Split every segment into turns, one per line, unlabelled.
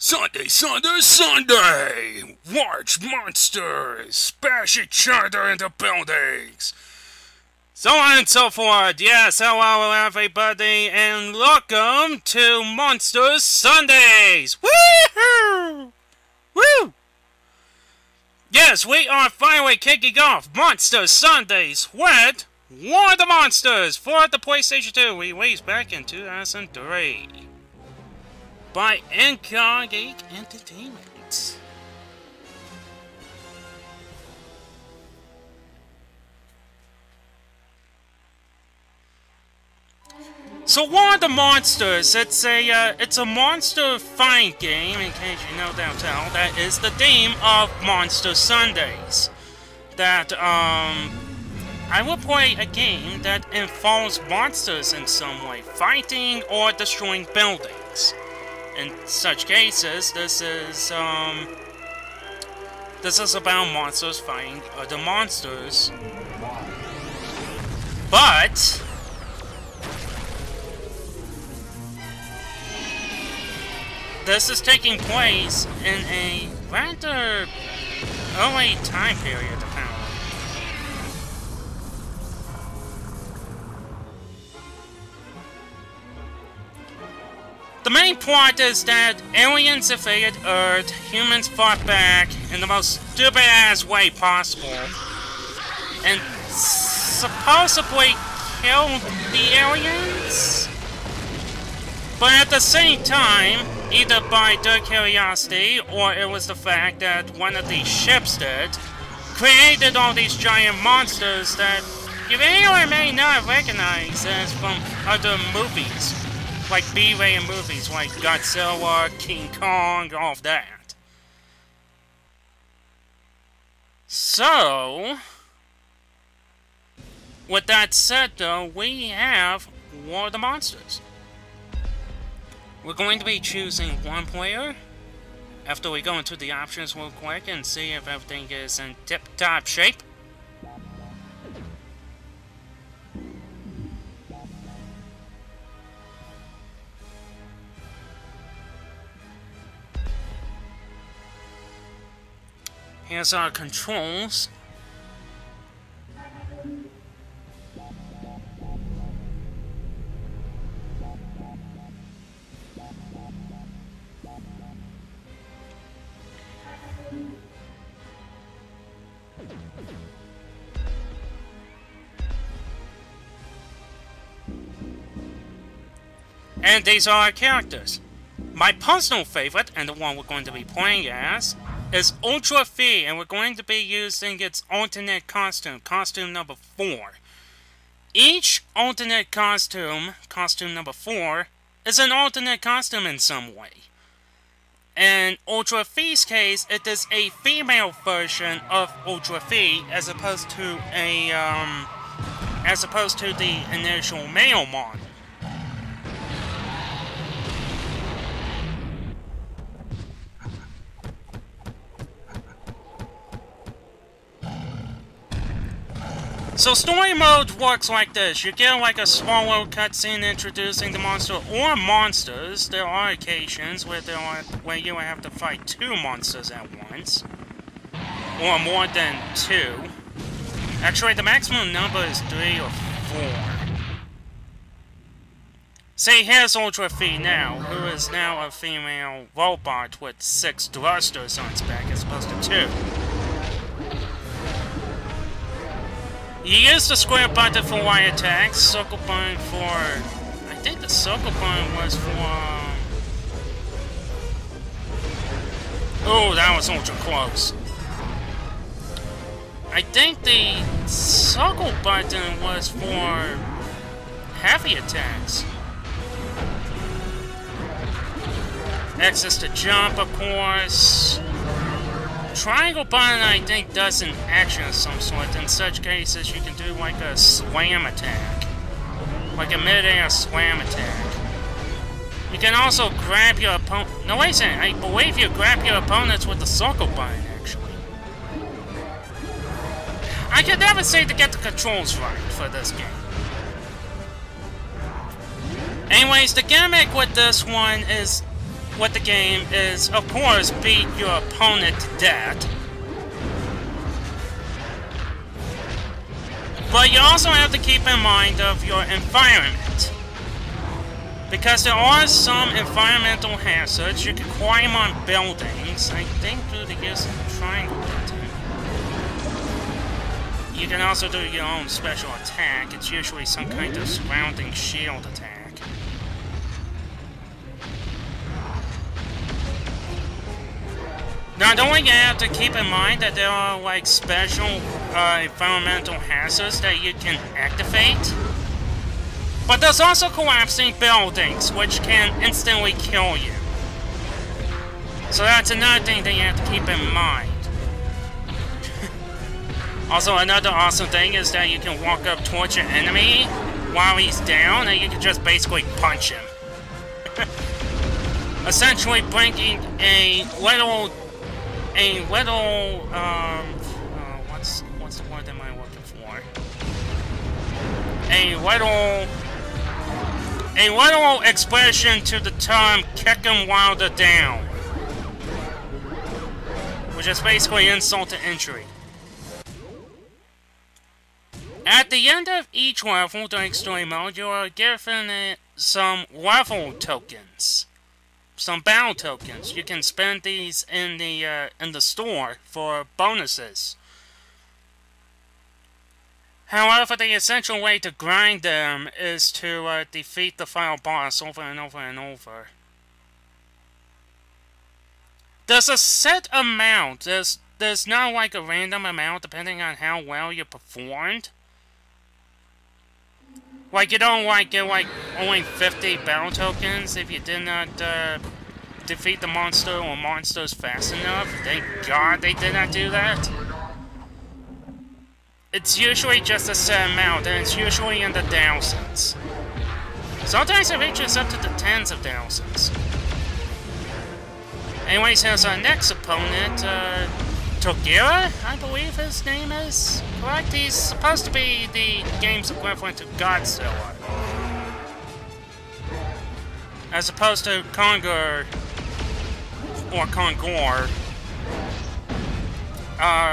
Sunday, Sunday, Sunday! Watch monsters bash each other into buildings! So on and so forth. Yes, hello everybody, and welcome to Monsters Sundays! Woohoo! Woo! Yes, we are finally kicking off Monsters Sundays with War of the Monsters for the PlayStation 2, released back in 2003. By Geek Entertainment. So War of the Monsters, it's a monster fighting game, in case you know that tell. That is the theme of Monster Sundays. That I will play a game that involves monsters in some way, fighting or destroying buildings. In such cases, this is about monsters fighting other monsters. But this is taking place in a rather early time period, apparently. The main plot is that aliens invaded Earth, humans fought back in the most stupid-ass way possible, and supposedly killed the aliens? But at the same time, either by their curiosity, or it was the fact that one of these ships did, created all these giant monsters that you may or may not recognize as from other movies. Like B-rated movies like Godzilla, King Kong, all of that. So, with that said though, we have War of the Monsters. We're going to be choosing one player. After we go into the options real quick and see if everything is in tip-top shape. Here's our controls. And these are our characters. My personal favorite, and the one we're going to be playing as, is Ultra Fee, and we're going to be using its alternate costume, costume number 4. Each alternate costume, costume number 4, is an alternate costume in some way. In Ultra Fee's case, it is a female version of Ultra Fee, as opposed to the initial male model. So story mode works like this. You get like a small little cutscene introducing the monster or monsters. There are occasions where you have to fight 2 monsters at once. Or more than 2. Actually, the maximum number is 3 or 4. See, here's Ultra Fee now, who is now a female robot with 6 thrusters on its back as opposed to 2. You use the square button for wire attacks, circle button for... I think the circle button was for... Oh, that was ultra close. I think the circle button was for heavy attacks. X is to jump, of course. Triangle button, I think, does an action of some sort. In such cases, you can do like a slam attack. Like a mid-air slam attack. You can also grab your opponent... No, wait a second. I believe you grab your opponents with the circle button, actually. I can never seem to get the controls right for this game. Anyways, the gimmick with this one is with the game is, of course, beat your opponent to death. But you also have to keep in mind of your environment. Because there are some environmental hazards. You can climb on buildings, I think through the use of the triangle button. You can also do your own special attack. It's usually some kind of surrounding shield attack. Now, don't you have to keep in mind that there are, like, special environmental hazards that you can activate? But there's also collapsing buildings, which can instantly kill you. So that's another thing that you have to keep in mind. Also, another awesome thing is that you can walk up towards your enemy while he's down, and you can just basically punch him. Essentially bringing a little, what's the word am I looking for? A little expression to the term kick him while they're down. Which is basically insult to injury. At the end of each level during story mode, you are given some level tokens. Some battle tokens. You can spend these in the store for bonuses. However, the essential way to grind them is to defeat the final boss over and over and over. There's a set amount. There's not like a random amount depending on how well you performed. Like, you don't like get like only 50 battle tokens if you did not defeat the monster or monsters fast enough. Thank God they did not do that. It's usually just a set amount, and it's usually in the thousands. Sometimes it reaches up to the tens of thousands. Anyways, here's our next opponent, Togira, I believe his name is correct. He's supposed to be the game's equivalent to Godzilla. As opposed to Kongor, or Kongor,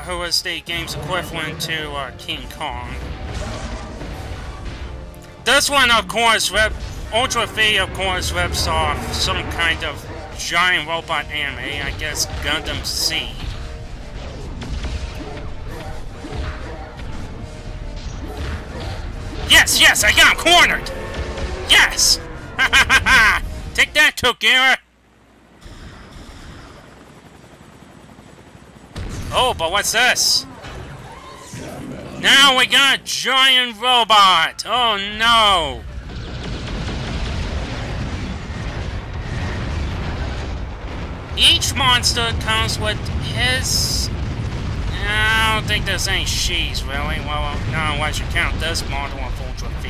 who is the game's equivalent to King Kong. This one, of course, Ultra V, of course, rips off some kind of giant robot anime, I guess Gundam Seed. Yes, yes, I got him cornered! Yes! Ha ha ha ha! Take that, Togira! Oh, but what's this? Now we got a giant robot! Oh no! Each monster comes with his... I don't think there's any she's really. Well, no, unless you count this model of Ultra V.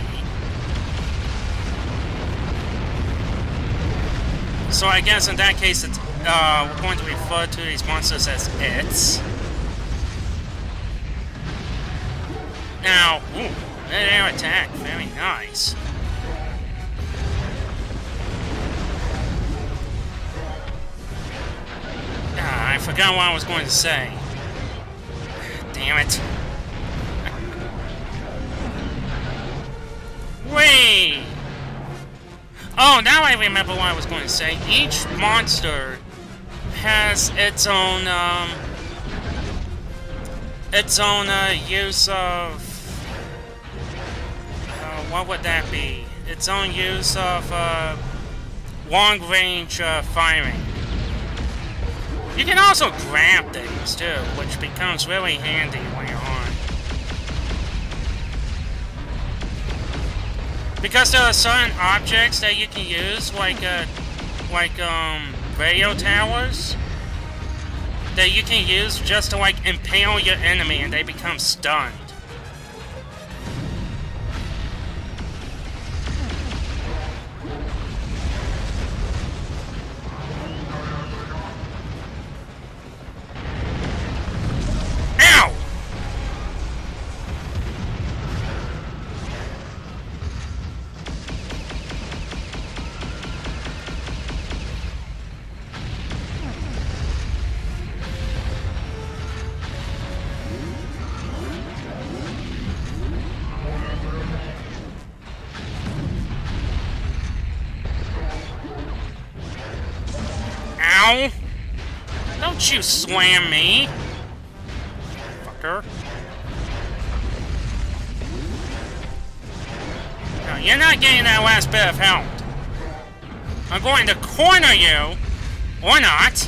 So I guess in that case, it's, we're going to refer to these monsters as its. Now, ooh, mid-air attack, very nice. I forgot what I was going to say. Damn it. Wait! Oh, now I remember what I was going to say. Each monster has its own use of... what would that be? Its own use of, long-range, firing. You can also grab things, too, which becomes really handy later on. Because there are certain objects that you can use, like radio towers, that you can use just to, like, impale your enemy and they become stunned. Ow! Don't you slam me! Fucker. No, you're not getting that last bit of health. I'm going to corner you! Or not!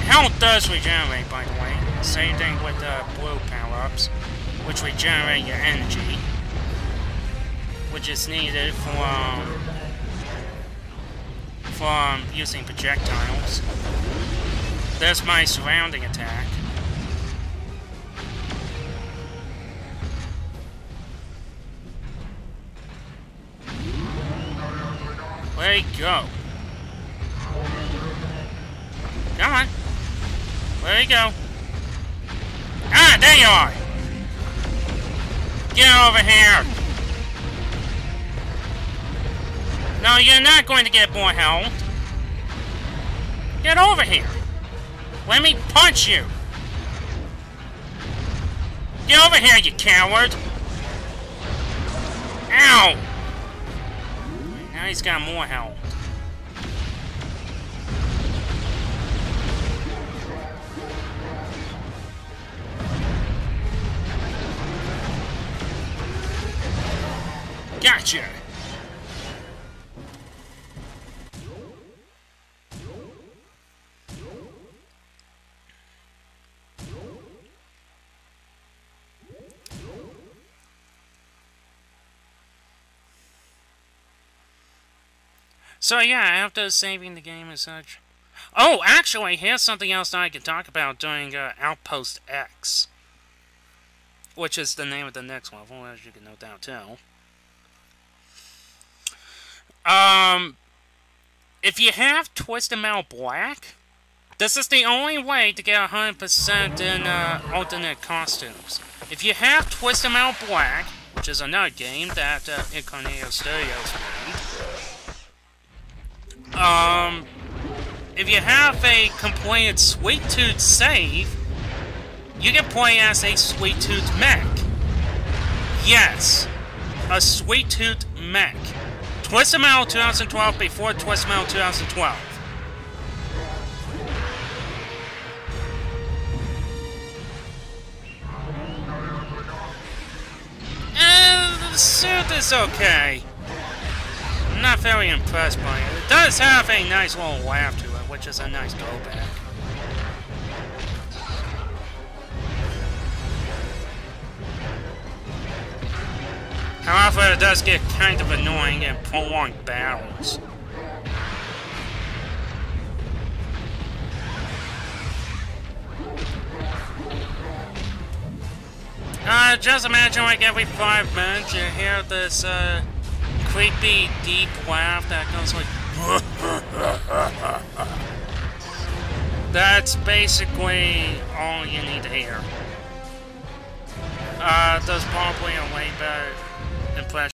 Health does regenerate, by the way. Same thing with blue power-ups, which regenerate your energy, which is needed for using projectiles. There's my surrounding attack. Where you go? Come on. Where you go? Ah, there you are! Get over here! No, you're not going to get more health. Get over here! Let me punch you! Get over here, you coward! Ow! Now he's got more health. Gotcha! So yeah, after saving the game and such... Oh, actually, here's something else that I can talk about during Outpost X. Which is the name of the next level, as you can no doubt tell. If you have Twisted Metal Black, this is the only way to get 100% in alternate costumes. If you have Twisted Metal Black, which is another game that Incarnado Studios made, if you have a completed Sweet Tooth save, you can play as a Sweet Tooth mech. Yes, a Sweet Tooth mech. Twisted Metal 2012 before Twisted Metal 2012. The suit is okay. I'm not very impressed by it. It does have a nice little laugh to it, which is a nice throwback. However, it does get kind of annoying in prolonged battles. Just imagine like every 5 minutes you hear this creepy, deep laugh that goes like... That's basically all you need to hear. Does probably a way better impression